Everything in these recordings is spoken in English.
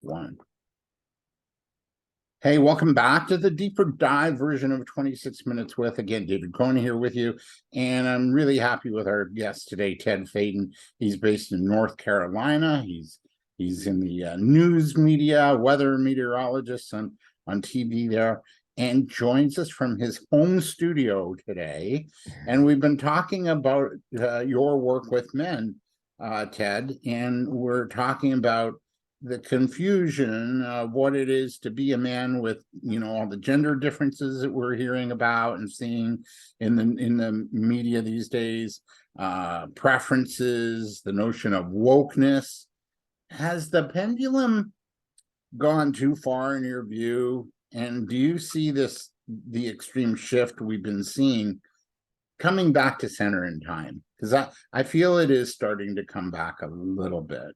One. Hey, welcome back to the deeper dive version of 26 Minutes with, again, David Cohen here with you. And I'm really happy with our guest today, Ted Phaeton. He's based in North Carolina. He's in the news media, weather meteorologist on TV there, and joins us from his home studio today. And we've been talking about your work with men, Ted, and we're talking about the confusion of what it is to be a man with, all the gender differences that we're hearing about and seeing in the media these days, preferences, the notion of wokeness. Has the pendulum gone too far in your view? And do you see the extreme shift we've been seeing coming back to center in time? Because I feel it is starting to come back a little bit.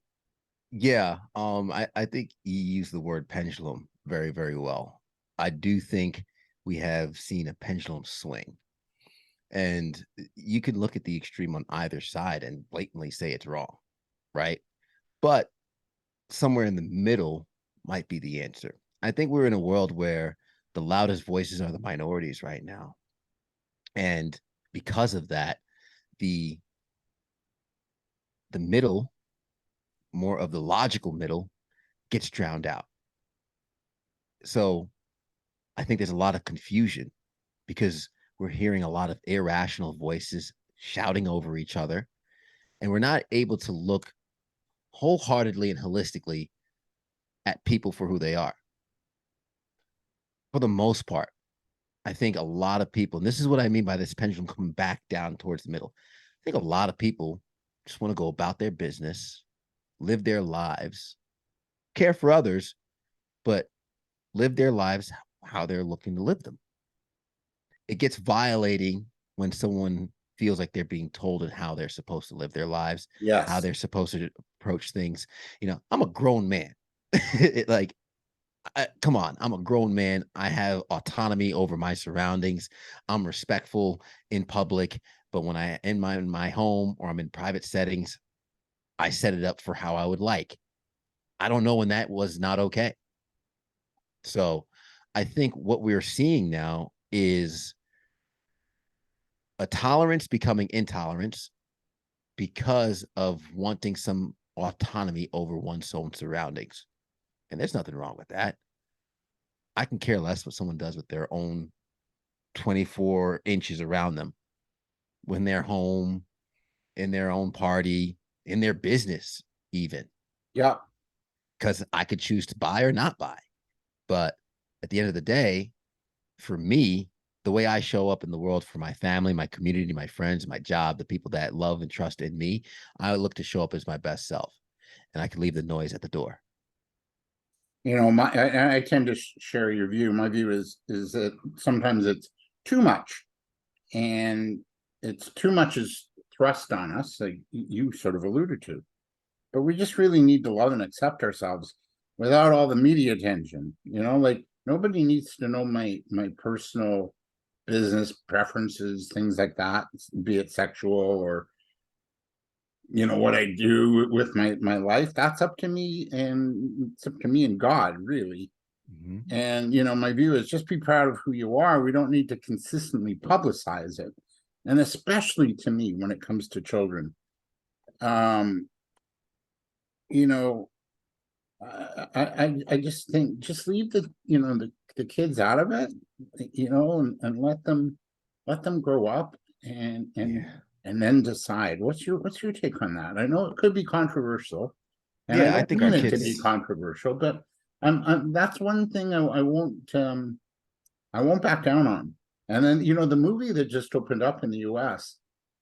Yeah, I think you use the word pendulum very, very well. I do think we have seen a pendulum swing. And you can look at the extreme on either side and blatantly say it's wrong, right? But somewhere in the middle might be the answer. I think we're in a world where the loudest voices are the minorities right now. And because of that, the middle, more of the logical middle, gets drowned out. So I think there's a lot of confusion because we're hearing a lot of irrational voices shouting over each other, and we're not able to look wholeheartedly and holistically at people for who they are. For the most part, I think a lot of people, and this is what I mean by this pendulum coming back down towards the middle. I think a lot of people just want to go about their business, live their lives, care for others, but live their lives how they're looking to live them. It gets violating when someone feels like they're being told and how they're supposed to live their lives, how Yes. they're supposed to approach things. I'm a grown man. Come on, I'm a grown man. I have autonomy over my surroundings. I'm respectful in public, but when I in my home or I'm in private settings, I set it up for how I would like. I don't know when that was not okay. So I think what we're seeing now is a tolerance becoming intolerance because of wanting some autonomy over one's own surroundings. And there's nothing wrong with that. I can care less what someone does with their own 24 inches around them when they're home, in their own party, in their business, even. Yeah. Because I could choose to buy or not buy. But at the end of the day, for me, the way I show up in the world for my family, my community, my friends, my job, the people that love and trust in me, I look to show up as my best self, and I can leave the noise at the door. I tend to share your view. My view is that sometimes it's too much, and it's too much is thrust on us, like you sort of alluded to. But we just really need to love and accept ourselves without all the media attention. Like nobody needs to know my personal business preferences, things like that, be it sexual or what I do with my life. That's up to me, and it's up to me and God, really. Mm-hmm. And my view is just be proud of who you are. We don't need to consistently publicize it, and especially to me when it comes to children. um you know I just think just leave the kids out of it, and let them grow up, and and Yeah. and then decide. What's your take on that? I know it could be controversial, and I Yeah, I don't think our mean it to be kids. controversial, but that's one thing I won't back down on. And then, the movie that just opened up in the US,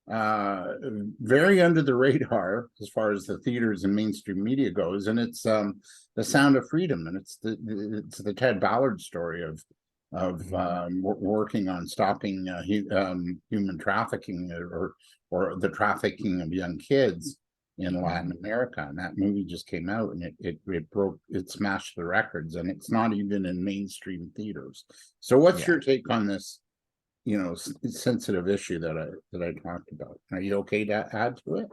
uh, very under the radar as far as the theaters and mainstream media goes, and it's The Sound of Freedom, and it's the Ted Ballard story of Mhm. working on stopping human trafficking, or the trafficking of young kids in Latin Mhm. America. And that movie just came out, and it smashed the records, and it's not even in mainstream theaters. So what's Yeah. your take on this, sensitive issue that I talked about? Are you okay to add to it?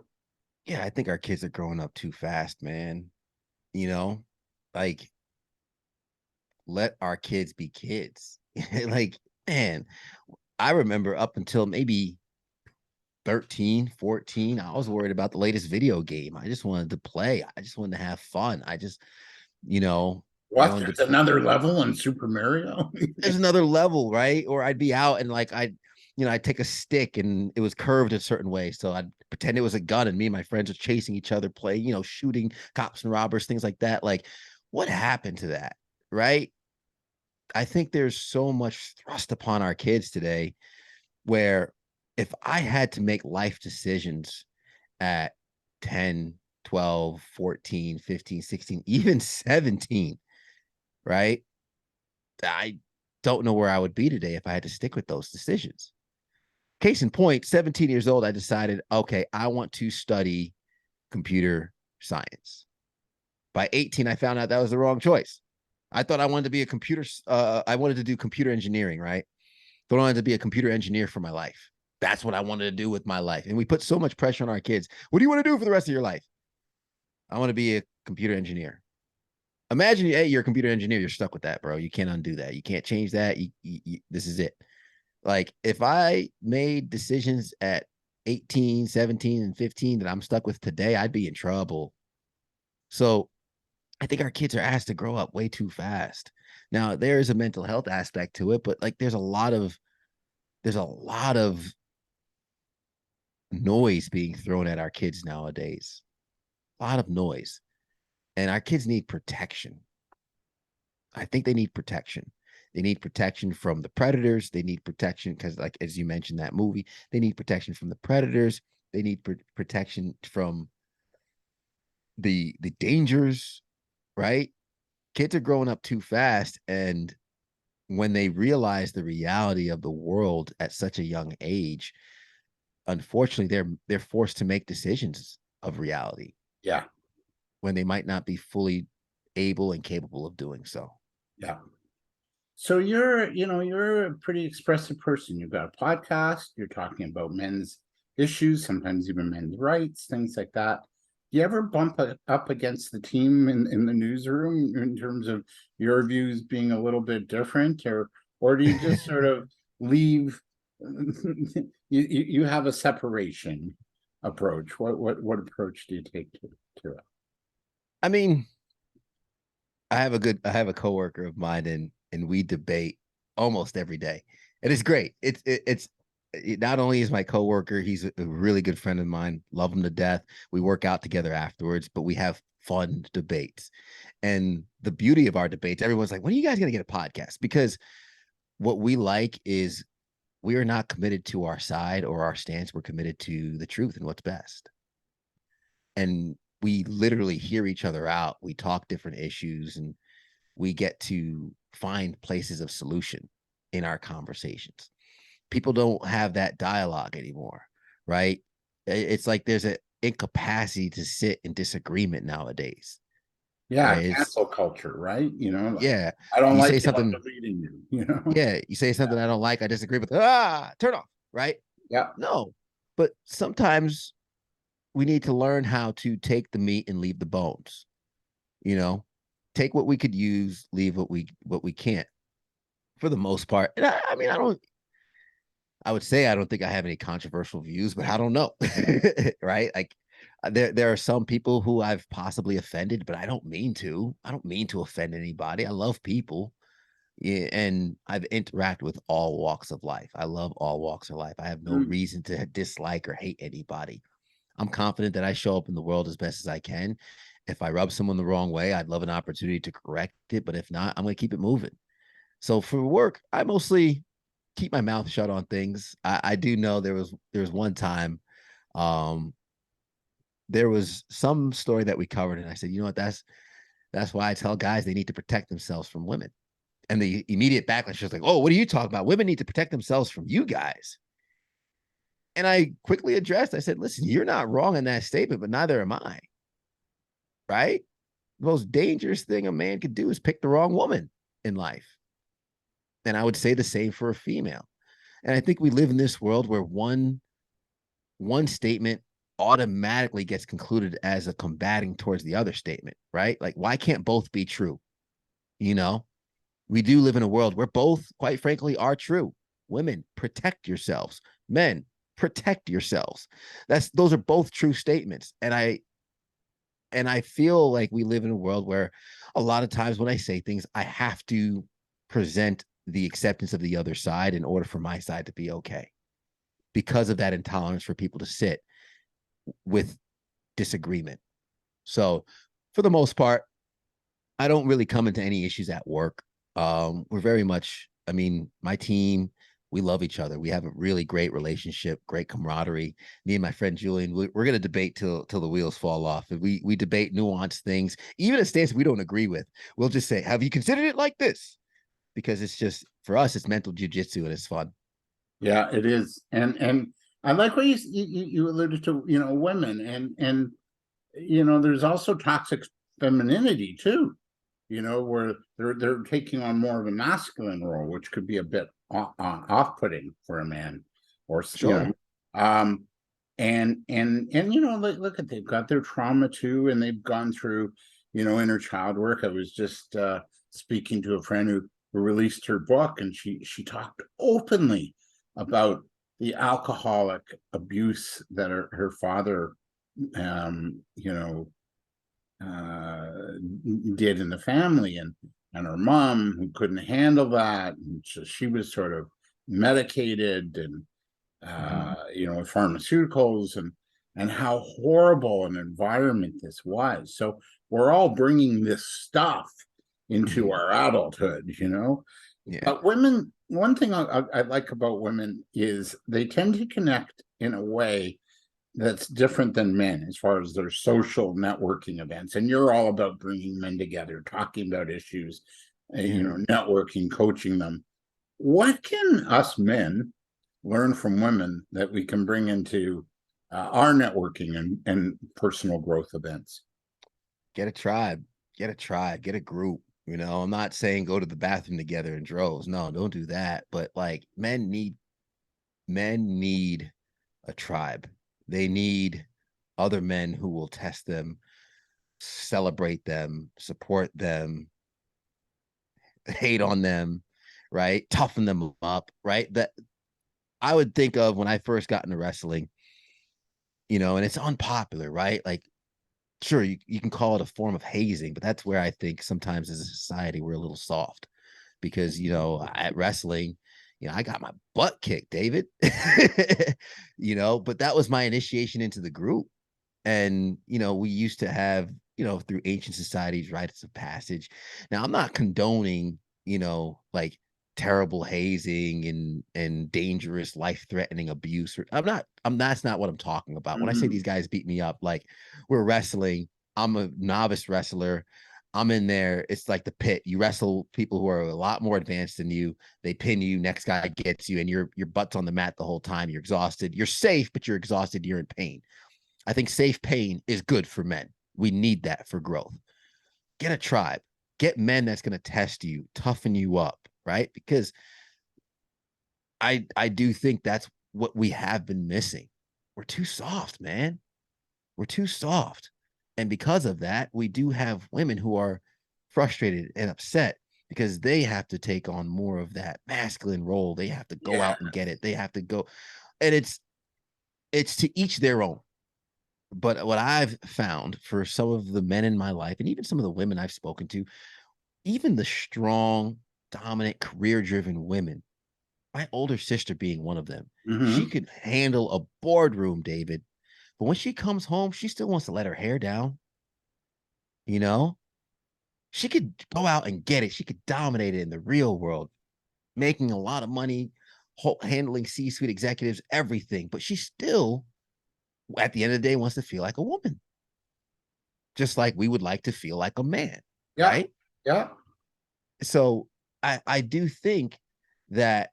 Yeah, I think our kids are growing up too fast, man. You know, like, let our kids be kids. Like, man, I remember up until maybe 13, 14, I was worried about the latest video game. I just wanted to play. I just wanted to have fun. I just, you know, I What? wanted There's to, another level in Super Mario? there's another level, right? Or I'd be out and like I'd take a stick and it was curved a certain way. So I'd pretend it was a gun and me and my friends were chasing each other, playing, shooting cops and robbers, things like that. Like, what happened to that? Right. I think there's so much thrust upon our kids today where if I had to make life decisions at 10, 12, 14, 15, 16, even 17, right? I don't know where I would be today if I had to stick with those decisions. Case in point, 17 years old, I decided, okay, I want to study computer science. By 18, I found out that was the wrong choice. I thought I wanted to be a I wanted to do computer engineering, right? Thought I wanted to be a computer engineer for my life. That's what I wanted to do with my life. And we put so much pressure on our kids. What do you want to do for the rest of your life? I want to be a computer engineer. Imagine, hey, you're a computer engineer. You're stuck with that, bro. You can't undo that. You can't change that. This is it. Like, if I made decisions at 18, 17, and 15 that I'm stuck with today, I'd be in trouble. So I think our kids are asked to grow up way too fast. Now, there is a mental health aspect to it, but like there's a lot of noise being thrown at our kids nowadays. A lot of noise. And our kids need protection. I think they need protection. They need protection from the predators. They need protection because, like, as you mentioned, that movie, they need protection from the predators. They need protection from the dangers, right? Kids are growing up too fast. And when they realize the reality of the world at such a young age, unfortunately, they're forced to make decisions of reality Yeah, when they might not be fully able and capable of doing so. yeah. So you're a pretty expressive person. You've got a podcast, you're talking about men's issues, sometimes even men's rights, things like that. Do you ever bump up against the team in the newsroom in terms of your views being a little bit different, or do you just sort of leave you have a separation approach? What approach do you take to it? I mean, I have a coworker of mine and we debate almost every day. And it's great. It's not only is my coworker, he's a really good friend of mine, love him to death. We work out together afterwards, but we have fun debates. And the beauty of our debates, everyone's like, when are you guys going to get a podcast? Because what we like is we are not committed to our side or our stance. We're committed to the truth and what's best. And we literally hear each other out. We talk different issues and we get to find places of solution in our conversations. People don't have that dialogue anymore, right? It's like there's an incapacity to sit in disagreement nowadays, Yeah, right? It's cancel culture, right? Like, yeah, I don't you like say you, I'm something, deleting you. yeah, you say Yeah. something I don't like, I disagree with, turn off, right? Yeah. No, but sometimes we need to learn how to take the meat and leave the bones, you know, take what we could use, leave what we can't for the most part. And I mean, I would say I don't think I have any controversial views, but I don't know. Right? Like there are some people who I've possibly offended, but I don't mean to. I don't mean to offend anybody. I love people. Yeah, and I've interacted with all walks of life. I love all walks of life. I have no Mm. reason to dislike or hate anybody. I'm confident that I show up in the world as best as I can. If I rub someone the wrong way, I'd love an opportunity to correct it. But if not, I'm going to keep it moving. So for work, I mostly keep my mouth shut on things. I do know there was one time, um, there was some story that we covered, and I said, you know what, that's why I tell guys they need to protect themselves from women. And the immediate backlash was like, oh, what are you talking about? Women need to protect themselves from you guys. And I quickly addressed, I said, listen, you're not wrong in that statement, but neither am I. Right? The most dangerous thing a man could do is pick the wrong woman in life. And I would say the same for a female. And I think we live in this world where one statement automatically gets concluded as a combating towards the other statement, right? Like, why can't both be true? You know, we do live in a world where both, quite frankly, are true. Women, protect yourselves. Men, protect yourselves. Those are both true statements. And I feel like we live in a world where a lot of times when I say things, I have to present the acceptance of the other side in order for my side to be okay, because of that intolerance for people to sit with disagreement. So for the most part, I don't really come into any issues at work. We're very much, I mean, my team, we love each other. We have a really great relationship, great camaraderie. Me and my friend Julian, we're gonna debate till the wheels fall off. And we debate nuanced things, even a stance we don't agree with. We'll just say, "Have you considered it like this?" Because it's just, for us, it's mental jujitsu and it's fun. Yeah, it is. And I like what you alluded to, women and there's also toxic femininity too, where they're taking on more of a masculine role, which could be a bit off-putting for a man, or Sure. um, and look at, they've got their trauma too, and they've gone through, inner child work. I was just speaking to a friend who released her book, and she talked openly about the alcoholic abuse that her father, um, you know, uh, did in the family, and her mom who couldn't handle that, and so she was sort of medicated and with pharmaceuticals, and how horrible an environment this was. So we're all bringing this stuff into our adulthood. Yeah. But women, one thing I like about women is they tend to connect in a way that's different than men as far as their social networking events. And you're all about bringing men together, talking about issues, networking, coaching them. What can us men learn from women that we can bring into our networking and personal growth events? Get a tribe, get a group. I'm not saying go to the bathroom together in droves. No, don't do that. But like, men need a tribe. They need other men who will test them, celebrate them, support them, hate on them, right? Toughen them up, right? That I would think of when I first got into wrestling, and it's unpopular, right? Like, sure, you can call it a form of hazing, but that's where I think sometimes as a society we're a little soft, because at wrestling, I got my butt kicked, David. But that was my initiation into the group. And we used to have, through ancient societies, rites of passage. Now, I'm not condoning, like terrible hazing and dangerous, life-threatening abuse. That's not what I'm talking about. When I say Mhm. these guys beat me up, like, we're wrestling, I'm a novice wrestler, I'm in there, it's like the pit. You wrestle people who are a lot more advanced than you, they pin you, next guy gets you, and your butt's on the mat the whole time. You're exhausted, you're safe, but you're exhausted, you're in pain. I think safe pain is good for men. We need that for growth. Get a tribe, get men that's going to test you, toughen you up, right? Because I do think that's what we have been missing. We're too soft, man. We're too soft. And because of that, we do have women who are frustrated and upset because they have to take on more of that masculine role. They have to go Yeah. out and get it. They have to go. And it's to each their own. But what I've found for some of the men in my life, and even some of the women I've spoken to, even the strong, dominant, career driven women, my older sister being one of them, she Hmm. could handle a boardroom, David. But when she comes home, she still wants to let her hair down. You know, she could go out and get it. She could dominate it in the real world, making a lot of money, handling C suite executives, everything. But she still, at the end of the day, wants to feel like a woman, just like we would like to feel like a man, Yeah. right? Yeah. So I do think that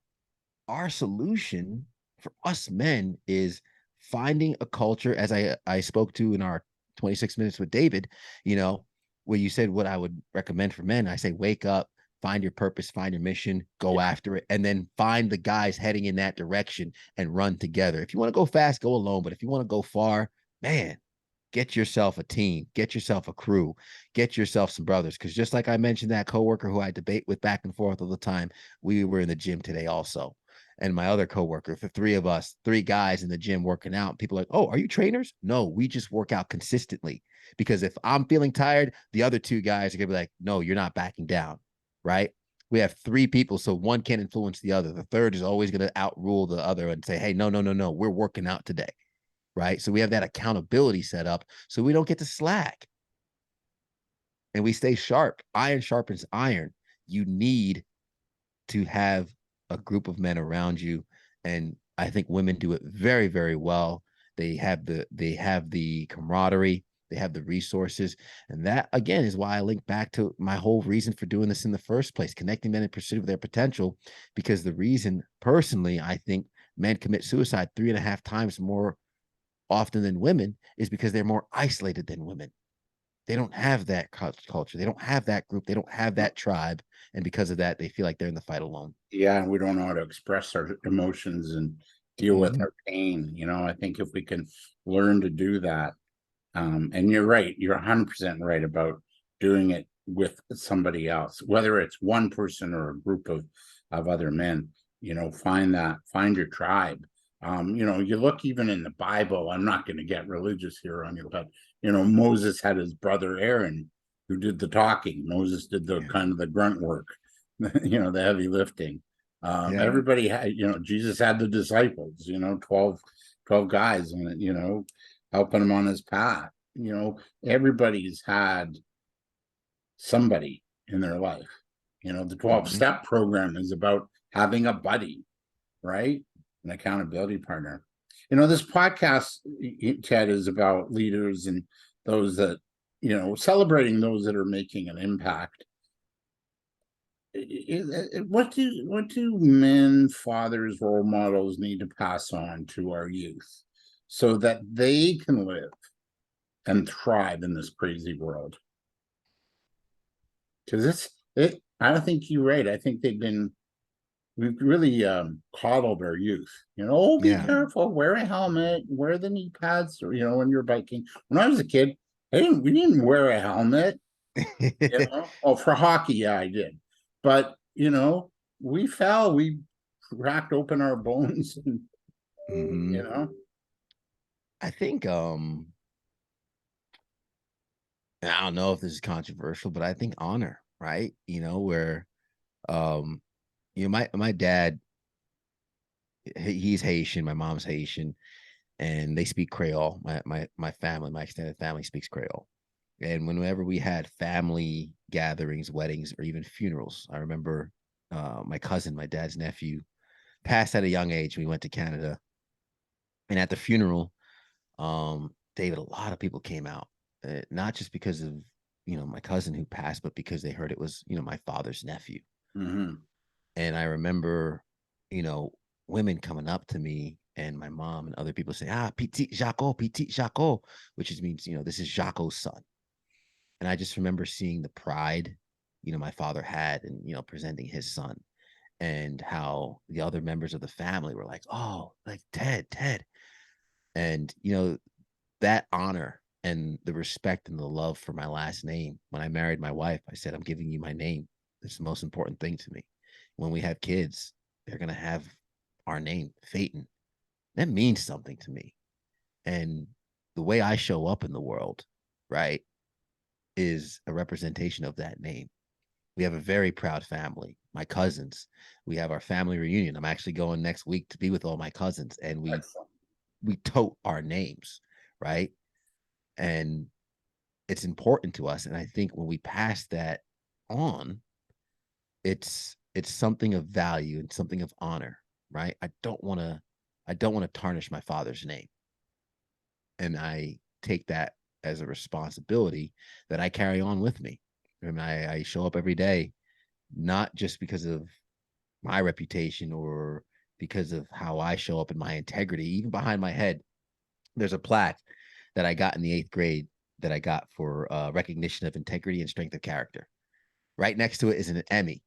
our solution for us men is finding a culture, as I spoke to in our 26 minutes with David, where you said what I would recommend for men. I say, wake up, find your purpose, find your mission, go Yeah. after it, and then find the guys heading in that direction and run together. If you want to go fast, go alone. But if you want to go far, man, get yourself a team, get yourself a crew, get yourself some brothers. Because just like I mentioned, that coworker who I debate with back and forth all the time, we were in the gym today also. And my other coworker, the three of us, three guys in the gym working out. People are like, oh, are you trainers? No, we just work out consistently. Because if I'm feeling tired, the other two guys are gonna be like, no, you're not backing down, right? We have three people, so one can't influence the other. The third is always gonna outrule the other and say, hey, no, no, no, no, we're working out today, right? So we have that accountability set up so we don't get to slack and we stay sharp. Iron sharpens iron. You need to have a group of men around you. And I think women do it very, very well. They have the camaraderie, they have the resources. And that again is why I link back to my whole reason for doing this in the first place, connecting men in pursuit of their potential. Because the reason personally, I think men commit suicide 3.5 times more often than women is because they're more isolated than women. They don't have that culture. They don't have that group. They don't have that tribe. And because of that, they feel like they're in the fight alone. Yeah, we don't know how to express our emotions and deal with Mm-hmm. our pain. I think if we can learn to do that, and you're right, you're 100% right about doing it with somebody else, whether it's one person or a group of other men. Find your tribe. You look even in the Bible. I'm not going to get religious here on you, but Moses had his brother Aaron who did the talking. Moses did the Yeah. kind of the grunt work, the heavy lifting. Yeah. Everybody had, Jesus had the disciples, 12 guys, and helping him on his path. Everybody's had somebody in their life. The 12 Mm-hmm. step program is about having a buddy, right? An accountability partner. This podcast, Ted, is about leaders and those that, celebrating those that are making an impact. What do men, fathers, role models need to pass on to our youth so that they can live and thrive in this crazy world? Because I don't think you're right. I think we've really coddled our youth. Oh, be Yeah. careful, wear a helmet, wear the knee pads, or when you're biking. When I was a kid, we didn't wear a helmet. Oh, for hockey, yeah, I did. But we fell, we cracked open our bones, and Mm-hmm. you know, I think I don't know if this is controversial, but I think honor, right? Where um my dad, he's Haitian, my mom's Haitian, and they speak Creole. My family, my extended family speaks Creole. And whenever we had family gatherings, weddings, or even funerals, I remember my cousin, my dad's nephew, passed at a young age. We went to Canada, and at the funeral, David, a lot of people came out, not just because of my cousin who passed, but because they heard it was my father's nephew. mhm. And I remember, you know, women coming up to me and my mom and other people say, Petit Jaco, which is means, this is Jaco's son. And I just remember seeing the pride, my father had and, presenting his son and how the other members of the family were like, oh, like Ted. And, that honor and the respect and the love for my last name. When I married my wife, I said, I'm giving you my name. It's the most important thing to me. When we have kids, they're going to have our name, Phaeton. That means something to me. And the way I show up in the world, right, is a representation of that name. We have a very proud family. My cousins, we have our family reunion. I'm actually going next week to be with all my cousins, and we Excellent. we tote our names, right? And it's important to us. And I think when we pass that on, it's something of value and something of honor, right? I don't want to tarnish my father's name. And I take that as a responsibility that I carry on with me. I mean, I show up every day, not just because of my reputation or because of how I show up in my integrity. Even behind my head, there's a plaque that I got in the 8th grade that I got for recognition of integrity and strength of character. Right next to it is an Emmy.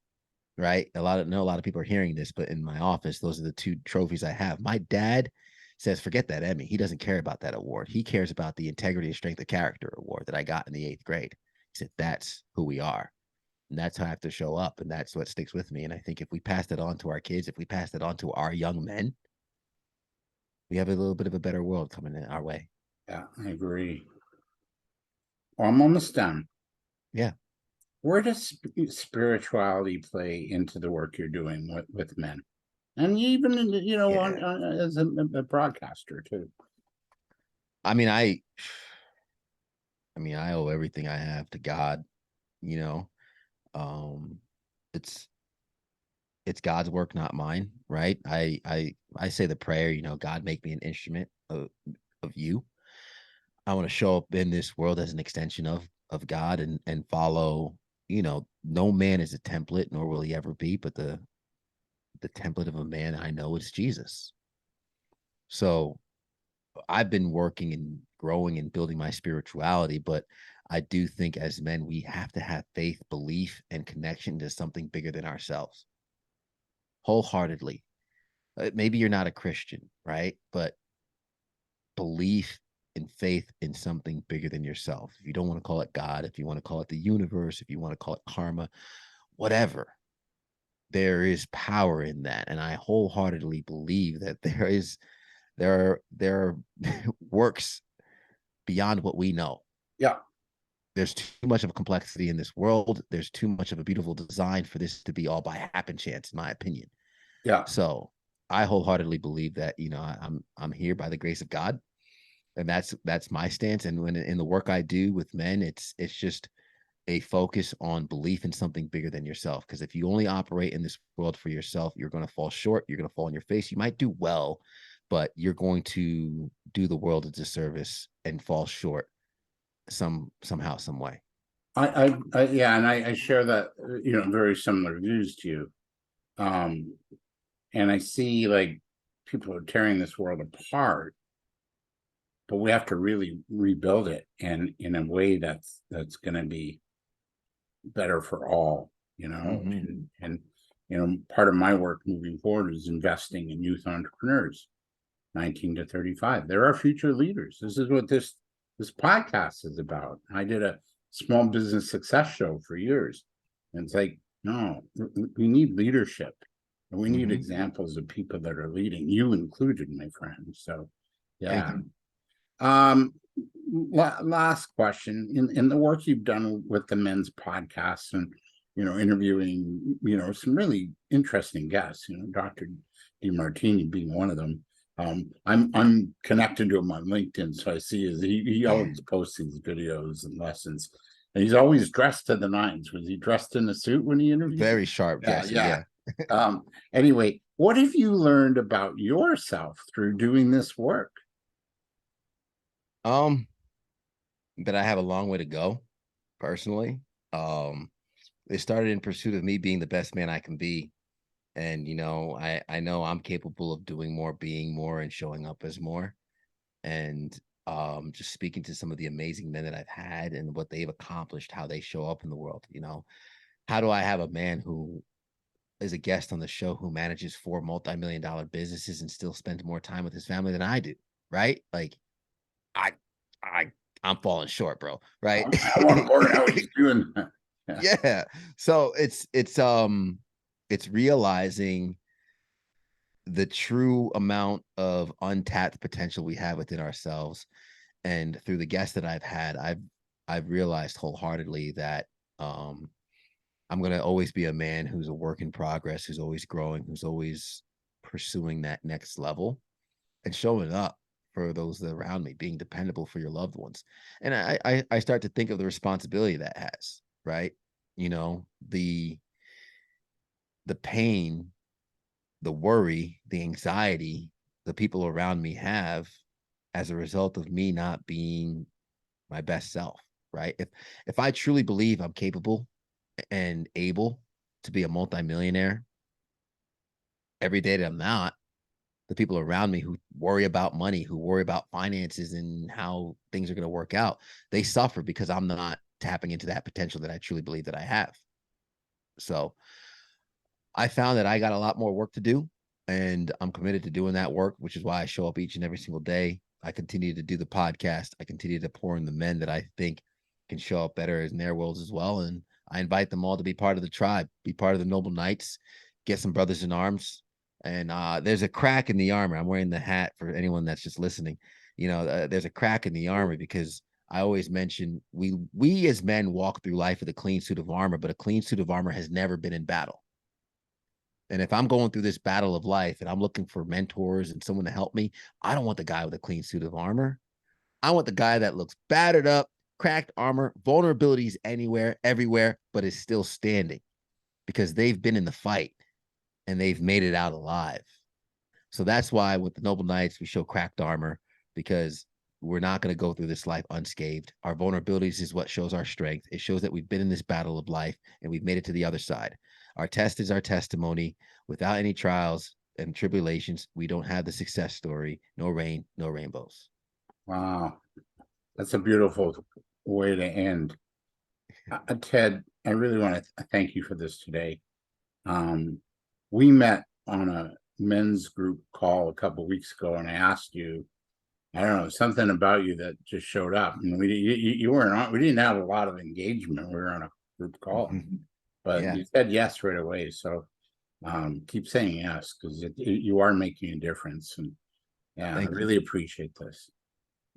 Right, a lot of people are hearing this, but in my office, those are the two trophies I have. My dad says, forget that Emmy. He doesn't care about that award. He cares about the integrity and strength of character award that I got in the 8th grade. He said, that's who we are. And that's how I have to show up. And that's what sticks with me. And I think if we pass it on to our kids, if we pass it on to our young men, we have a little bit of a better world coming in our way. Yeah, I agree. Well, I'm almost done. Yeah. Where does spirituality play into the work you're doing with men? And even, Yeah. as a broadcaster too. I mean, I owe everything I have to God, you know. Um, it's God's work, not mine, right? I say the prayer, God make me an instrument of you. I want to show up in this world as an extension of God and follow, no man is a template, nor will he ever be, but the template of a man I know is Jesus. So I've been working and growing and building my spirituality, but I do think as men, we have to have faith, belief, and connection to something bigger than ourselves wholeheartedly. Maybe you're not a Christian, right? But belief and faith in something bigger than yourself. If you don't want to call it God, if you want to call it the universe, if you want to call it karma, whatever, there is power in that. And I wholeheartedly believe that there are works beyond what we know. Yeah. There's too much of a complexity in this world. There's too much of a beautiful design for this to be all by happen chance, in my opinion. Yeah. So I wholeheartedly believe that, I'm here by the grace of God. And that's my stance. And when in the work I do with men, it's just a focus on belief in something bigger than yourself. Because if you only operate in this world for yourself, you're going to fall short. You're going to fall on your face. You might do well, but you're going to do the world a disservice and fall short somehow, some way. Yeah, and I share that, very similar views to you. Um, and I see like people are tearing this world apart, but we have to really rebuild it and in a way that's going to be better for all, Mm-hmm. and part of my work moving forward is investing in youth entrepreneurs, 19 to 35. They're our future leaders. This is what this podcast is about. I did a small business success show for years, and it's like, no, we need leadership, and we need Mm-hmm. examples of people that are leading, you included, my friend. So, Thank yeah. you. Last question. In the work you've done with the men's podcasts and interviewing some really interesting guests, Dr. DeMartini being one of them. I'm connected to him on LinkedIn, so I see he always posts these videos and lessons, and he's always dressed to the nines. Was he dressed in a suit when he interviewed? Very sharp, Yeah, Jesse. yeah. Yeah. Anyway, what have you learned about yourself through doing this work? Um, that I have a long way to go, personally. Um, it started in pursuit of me being the best man I can be. And I know I'm capable of doing more, being more, and showing up as more. And just speaking to some of the amazing men that I've had and what they've accomplished, how they show up in the world. How do I have a man who is a guest on the show who manages 4 multi-million-dollar businesses and still spends more time with his family than I do? Right? Like I I I'm falling short, bro. Right? I want to learn how he's doing that. Yeah. Yeah. So it's realizing the true amount of untapped potential we have within ourselves. And through the guests that I've had, I've realized wholeheartedly that I'm gonna always be a man who's a work in progress, who's always growing, who's always pursuing that next level and showing up for those that are around me, being dependable for your loved ones. And I start to think of the responsibility that has, right? The pain, the worry, the anxiety the people around me have as a result of me not being my best self, right? If I truly believe I'm capable and able to be a multimillionaire every day that I'm not, the people around me who worry about money, who worry about finances and how things are going to work out, they suffer because I'm not tapping into that potential that I truly believe that I have. So I found that I got a lot more work to do. and I'm committed to doing that work, which is why I show up each and every single day. I continue to do the podcast. I continue to pour in the men that I think can show up better in their worlds as well. And I invite them all to be part of the tribe, be part of the Noble Knights, get some brothers in arms. And there's a crack in the armor. I'm wearing the hat for anyone that's just listening. There's a crack in the armor because I always mention we as men walk through life with a clean suit of armor, but a clean suit of armor has never been in battle. And if I'm going through this battle of life and I'm looking for mentors and someone to help me, I don't want the guy with a clean suit of armor. I want the guy that looks battered up, cracked armor, vulnerabilities anywhere, everywhere, but is still standing because they've been in the fight and they've made it out alive. So that's why with the Noble Knights, we show cracked armor because we're not going to go through this life unscathed. Our vulnerabilities is what shows our strength. It shows that we've been in this battle of life and we've made it to the other side. Our test is our testimony. Without any trials and tribulations, we don't have the success story. No rain, no rainbows. Wow. That's a beautiful way to end. Ted, I really want to thank you for this today. We met on a men's group call a couple of weeks ago, and I asked you, I don't know, something about you that just showed up. And you weren't on, we didn't have a lot of engagement. We were on a group call, but you said yes right away. So keep saying yes, because you are making a difference. And yeah, I really appreciate this.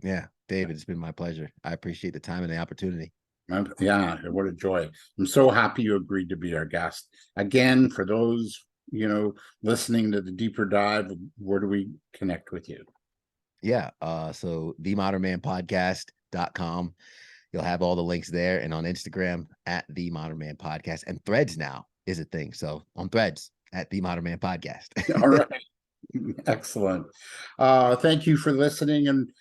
Yeah, David, it's been my pleasure. I appreciate the time and the opportunity. Yeah, what a joy. I'm so happy you agreed to be our guest. Again, for those, listening to the Deeper Dive, where do we connect with you? Yeah, so themodernmanpodcast.com. You'll have all the links there, and on Instagram at The Modern Man Podcast, and Threads now is a thing. So on Threads at The Modern Man Podcast. All right. Excellent. Thank you for listening and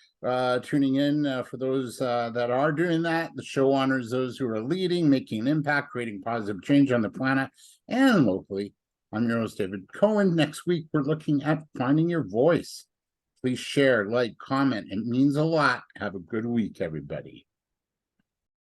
tuning in. For those that are doing that, the show honors those who are leading, making an impact, creating positive change on the planet and locally. I'm your host, David Cohen. Next week, we're looking at finding your voice. Please share, like, comment. It means a lot. Have a good week, everybody.